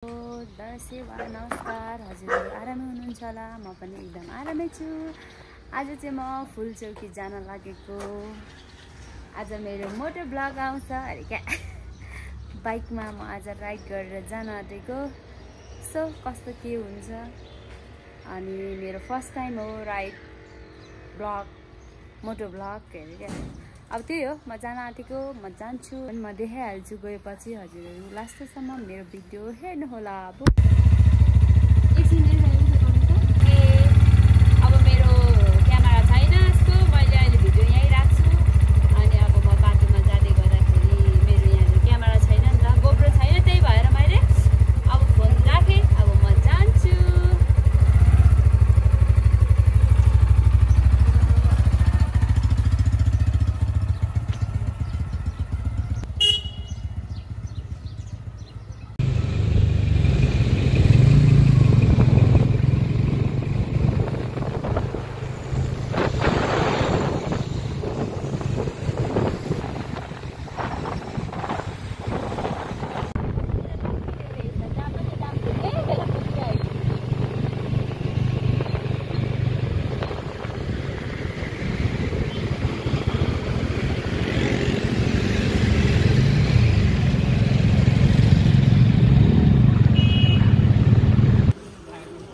दर्शक नमस्कार, हजुरहरू आरामै हुनुहुन्छ होला। म पनि एकदम आरामै छु। आज चाहिँ म फुलचौकी जान लागेको। आज मेरो मोटर ब्लग आउँछ अरे क्या। बाइकमा म आज राइड गरेर जान आँटेको। सो कस्तो के हुन्छ, अनि मेरो फर्स्ट टाइम हो राइड ब्लग, मोटर ब्लग अरे क्या। अब त्यही हो, म जान आँटेको, म जान्छु अनि म देखाइहाल्छु गएपछि। हजुरहरू लास्टसम्म मेरो भिडियो हेर्नु होला। अब मेरो क्यामेरा छैन, सो मैले अहिले भिडियो यहीँ राख्छु। अनि अब म बाटोमा जाँदै गर्दाखेरि मेरो यहाँ क्यामेरा छैन नि त, गोप्रो छैन, त्यही भएर मैले अब फोन राखेँ। अब म जान्छु।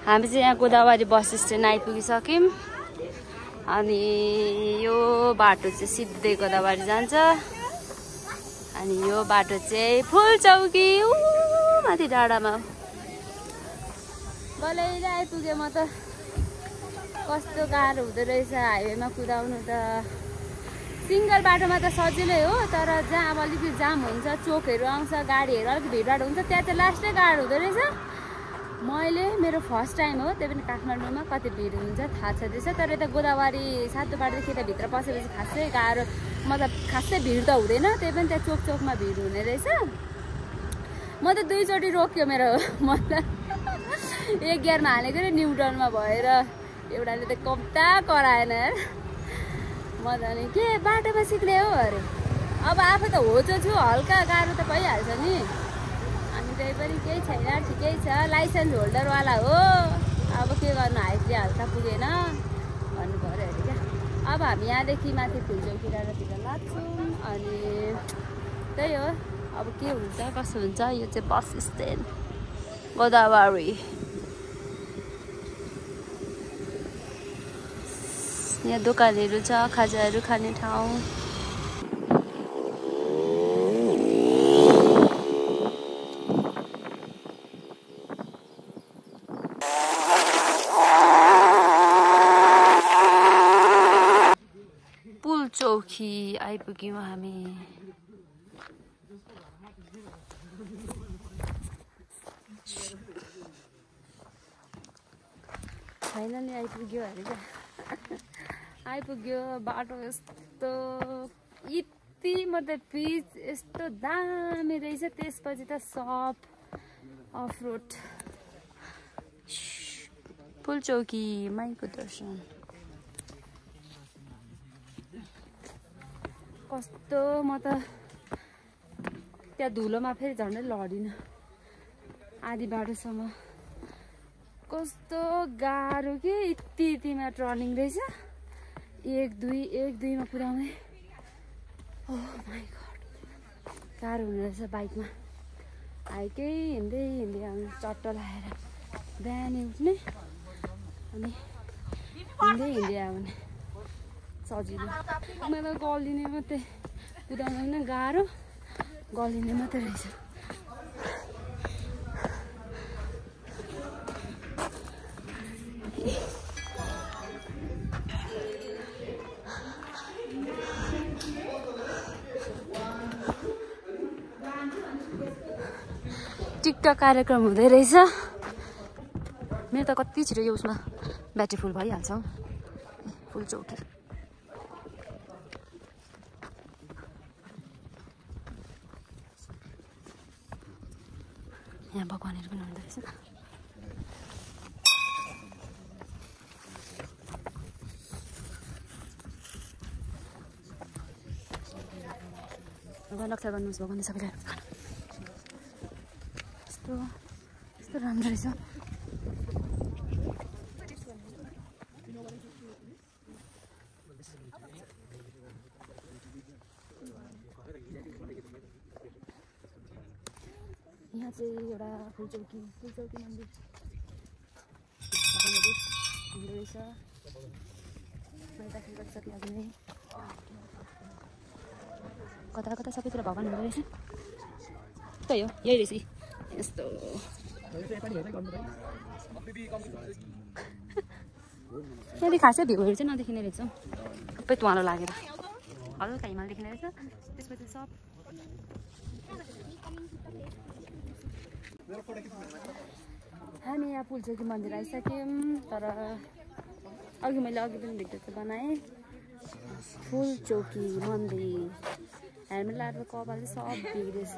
हामी चाहिँ यहाँ गोदावरी बस स्ट्यान्ड आइपुगिसक्यौँ। अनि यो बाटो चाहिँ सिधै गोदावरी जान्छ। अनि यो बाटो चाहिँ फुलचौकी माथि डाँडामा बलैले आइपुगेँ म त। कस्तो गाह्रो हुँदो रहेछ हाइवेमा कुदाउनु त। सिङ्गल बाटोमा त सजिलै हो, तर जहाँ अब अलिकति जाम हुन्छ, चोकहरू आउँछ, गाडीहरू अलिक भिडभाड हुन्छ, त्यहाँ चाहिँ लास्टै गाह्रो हुँदो रहेछ। मैले मेरो फर्स्ट टाइम हो, त्यही पनि काठमाडौँमा कति भिड हुन्छ थाहा छैन। तर यता गोदावरी सातो बाटोदेखि यता भित्र पसेपछि खासै गाह्रो, मतलब खासै भिड त हुँदैन, त्यही पनि त्यहाँ चोक चोकमा भिड हुने रहेछ। म त दुईचोटि रोक्यो मेरो, मतलब एक गियरमा हालेको र न्युटनमा भएर एउटाले त कम्ता कराएन। म त नि के बाटोमा सिक्ने हो अरे। अब आफू त होचो छु, हल्का गाह्रो त भइहाल्छ नि। अनि त्यही पनि केही छैन, ठिकै छ, लाइसेन्स होल्डरवाला हो। अब के गर्नु, हाइटले हाल्दा पुगेन भन्नु पऱ्यो अरे क्या। अब हामी यहाँदेखि माथि फुलचौकी डाँडातिर लाग्छौँ। अनि त्यही हो, अब के हुन्छ कसो हुन्छ। यो चाहिँ बस स्ट्यान्ड गोदावरी। यहाँ दोकानहरू छ, खाजाहरू खाने ठाउँ। फुलचौकी आइपुग्यौँ हामी। फाइनली आइपुग्यो अरे क्या। आइपुग्यो। बाटो यस्तो यति मात्रै पिच यस्तो दामी रहेछ। त्यसपछि त सब अफ रोड। फुलचौकी माईको दर्शन कस्तो, म त त्यहाँ धुलोमा फेरि झन्डै लडिनँ आधी बाटोसम्म। कस्तो गाह्रो के, यतिमा टर्निङ रहेछ। एक दुईमा पुऱ्याउने। ओह माई गड, गाह्रो हुने रहेछ बाइकमा। हाइकै हिँड्दै आउने, चट्ट लगाएर बिहानै उठ्ने अनि हिँड्दै आउने सजिलो। मलाई गल्लिने मात्रै, कुदाउनु पनि गाह्रो, गल्लिने मात्रै रहेछ। टिकटक कार्यक्रम हुँदै रहेछ। मेरो त कति छिटो यो उसमा ब्याट्री फुल भइहाल्छ हौ। फुलचौकी यहाँ भगवानहरू पनि हुँदो रहेछ। भगवान रक्षा गर्नुहोस्, भगवानले सबैलाई। यस्तो कस्तो राम्रो रहेछ। यहाँ चाहिँ एउटा फुलचौकी मन्दिर हुँदो रहेछ। कता कता सबैतिर भगवान हुँदो रहेछ। त्यही हो, यही रहेछ यस्तो। त्यहाँदेखि खासै भ्यूहरू चाहिँ नदेखिने रहेछ, सबै तुवालो लागेर हल्का हिमाल देखिने रहेछ। त्यसपछि सब हामी यहाँ फुलचौकी मन्दिर आइसक्यौँ। तर अघि मैले पनि भिडियो चाहिँ बनाएँ। फुलचौकी मन्दिर हेलमेट लगाएर कपाल चाहिँ सब बिग्रेछ।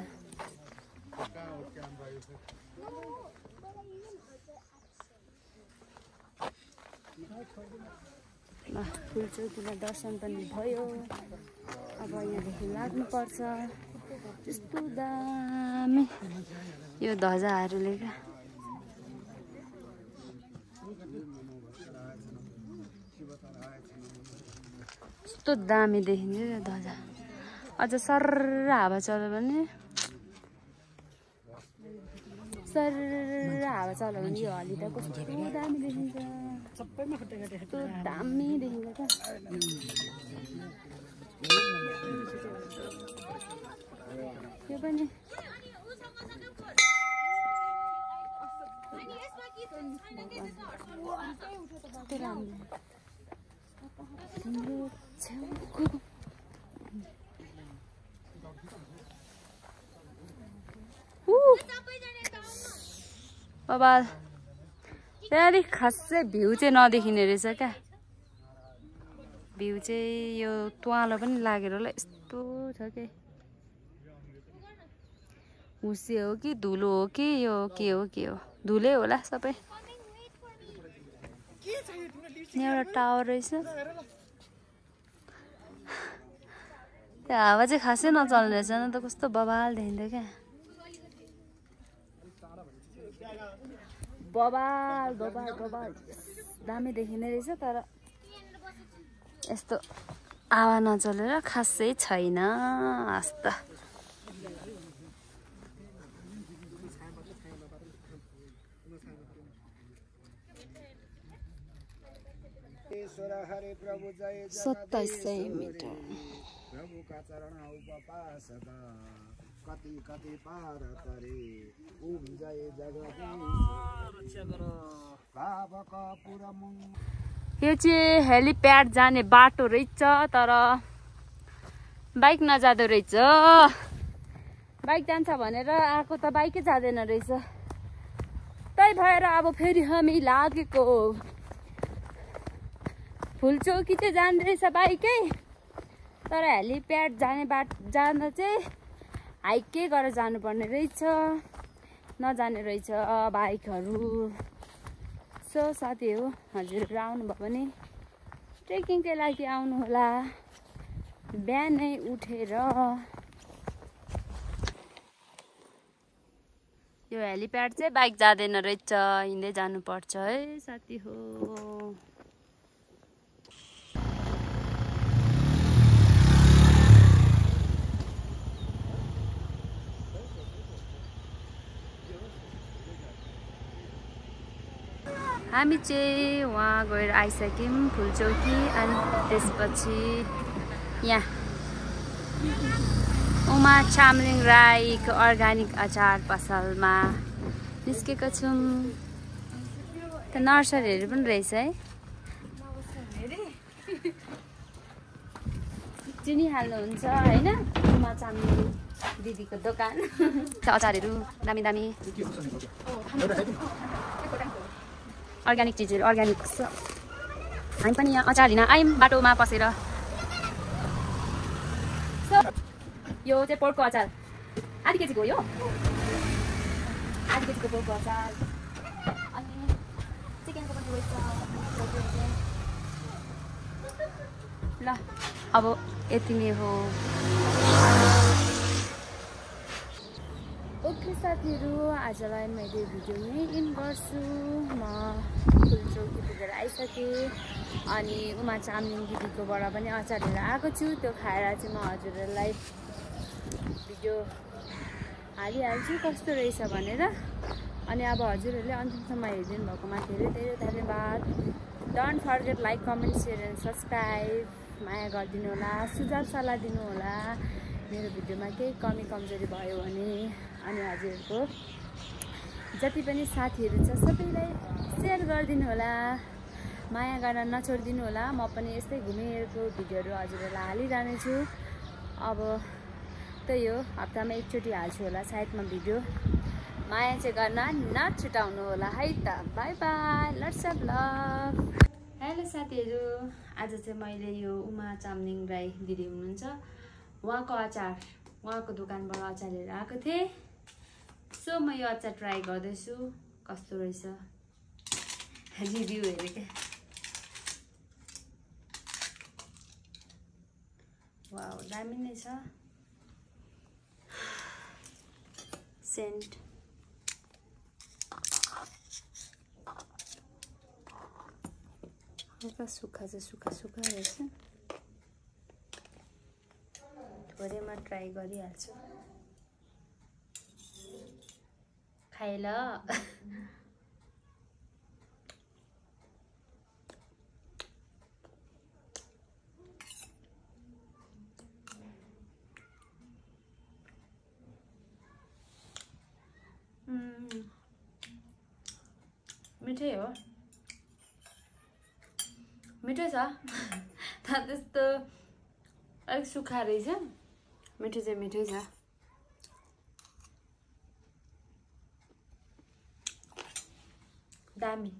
फुलचौकीमा दर्शन पनि भयो। अब यहाँदेखि लाग्नुपर्छ। यस्तो दामी यो ध्वजाहरूले क्या, यस्तो दामी देखिन्छ यो ध्वजा। अझ सर्र हावा चल्यो भने यो हली त कस्तो दामी देखिन्छ। कस्तो दामी देखिन्छ क्या। यो पनि बाबा त्यहाँदेखि खासै भ्यू चाहिँ नदेखिने रहेछ क्या। भ्यू चाहिँ यो तुवालो पनि लागेर होला यस्तो छ के। हुसे हो कि धुलो हो कि यो के हो धुलै होला सबै। यहाँ एउटा टावर रहेछ। त्यो हावा चाहिँ खासै नचल्ने रहेछ न त, कस्तो बबाल देखिन्थ्यो क्या। बबाल दामी देखिने रहेछ। तर यस्तो हावा नचलेर खासै छैन हस्ता। हरे प्रभु जय 2700 मिटर प्रभु का चरण उपासदा कति कति पार तरे ओम जय जगदीश पावक पुरमुं। यो चाहिँ हेलिप्याड जाने बाटो रहेछ। तर बाइक नजाँदो रहेछ। बाइक जान्छ भनेर आएको त बाइकै जाँदैन रहेछ। त्यही भएर अब फेरि हामी लागेको। फुलचौकी चाहिँ जाँदो रहेछ बाइकै। तर हेलिप्याड जाने जाँदा चाहिँ हाइकै गरेर जानुपर्ने रहेछ। नजाने रहेछ बाइकहरू। सो साथीहरू हजुरहरू आउनुभयो भने ट्रेकिङकै लागि आउनु होला। बिहानै उठेर यो हेलिप्याड चाहिँ बाइक जाँदैन रहेछ, हिँड्दै जानुपर्छ है साथी हो। हामी चाहिँ वहाँ गएर आइसक्यौँ फुलचौकी। अनि त्यसपछि यहाँ उमा चामलिङ राईको अर्ग्यानिक अचार पसलमा निस्केको छौँ। त नर्सरीहरू पनि रहेछ है। चिनी हाल्नुहुन्छ होइन। उमा चामलिङ दिदीको दोकान। अचारहरू दामी दामी अर्ग्यानिक चिजहरू अर्ग्यानिक छ। हामी पनि यहाँ अचार लिन आयौँ बाटोमा पसेर। यो चाहिँ पोर्कको अचार आधी केजीको हो। यो आधी केजीको पोर्कको अचार। अनि चिकनको पनि रहेछ। ल अब यति नै हो। ओके साथीहरू, आजलाई मैले भिडियो यहीँ इन गर्छु। म फुलचौकी पुगेर आइसकेँ अनि उमा चामलिङ दिदीकोबाट पनि अचार लिएर आएको छु। त्यो खाएर चाहिँ म हजुरहरूलाई भिडियो हालिहाल्छु कस्तो रहेछ भनेर। अनि अब हजुरहरूले अन्तिमसम्म हेरिदिनु भएकोमा धेरै धेरै धन्यवाद। Don't forget like, comment, share and subscribe. माया गरिदिनु होला, सुझाव सल्लाह दिनु होला मेरो भिडियोमा केही कमी कमजोरी भयो भने। अनि हजुरहरूको जति पनि साथीहरू छ सबैलाई सेयर गरिदिनु होला, माया गर्न नछोडिदिनु होला। म पनि यस्तै घुमेको भिडियोहरू हजुरहरूलाई हालिरहनेछु। अब त्यही हो, हप्तामा एकचोटि हाल्छु होला सायद म भिडियो। माया चाहिँ गर्न नछुटाउनु होला है त। Bye bye, lots of love. Hello साथीहरू, आज चाहिँ मैले यो उमा चामलिङ राई दिदी हुनुहुन्छ, उहाँको अचार, उहाँको दोकानबाट अचार लिएर आएको थिएँ। सो म यो अचार ट्राई गर्दैछु कस्तो रहेछ, रिभ्यू हेरेँ क्या। वाउ, दामी नै छ सेन्ट। हल्का सुक्खा चाहिँ सुक्खा सुक्खा रहेछ। थोरै म ट्राई गरिहाल्छु, खाइ ल। मिठै हो, मिठो छ त्यस्तो अलिक सुक्खा रहेछ, मिठो चाहिँ मिठै छ। दामी।